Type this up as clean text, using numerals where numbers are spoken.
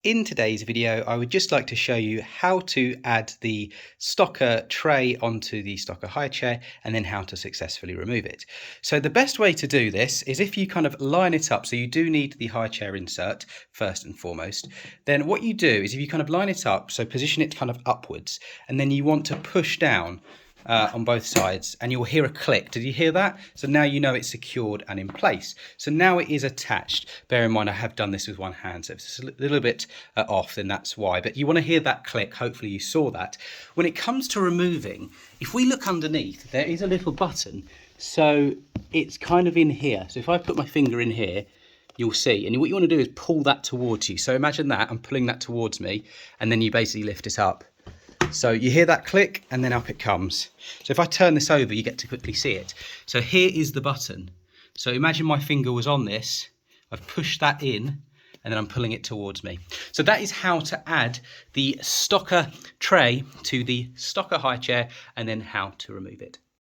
In today's video, I would just like to show you how to add the Stokke tray onto the Stokke high chair and then how to successfully remove it. So the best way to do this is if you kind of line it up, so you do need the high chair insert first and foremost. Then what you do is if you kind of line it up, so position it kind of upwards, and then you want to push down on both sides and you'll hear a click. Did you hear that? So now you know it's secured and in place. So now it is attached. Bear in mind I have done this with one hand, so if it's a little bit off, then that's why. But you want to hear that click. Hopefully you saw that. When it comes to removing, if we look underneath, there is a little button. So it's kind of in here. So if I put my finger in here, you'll see. And what you want to do is pull that towards you. So imagine that, I'm pulling that towards me, and then you basically lift it up. So you hear that click and then up it comes. So if I turn this over, you get to quickly see it. So here is the button. So imagine my finger was on this, I've pushed that in and then I'm pulling it towards me. So that is how to add the Stokke tray to the Stokke high chair and then how to remove it.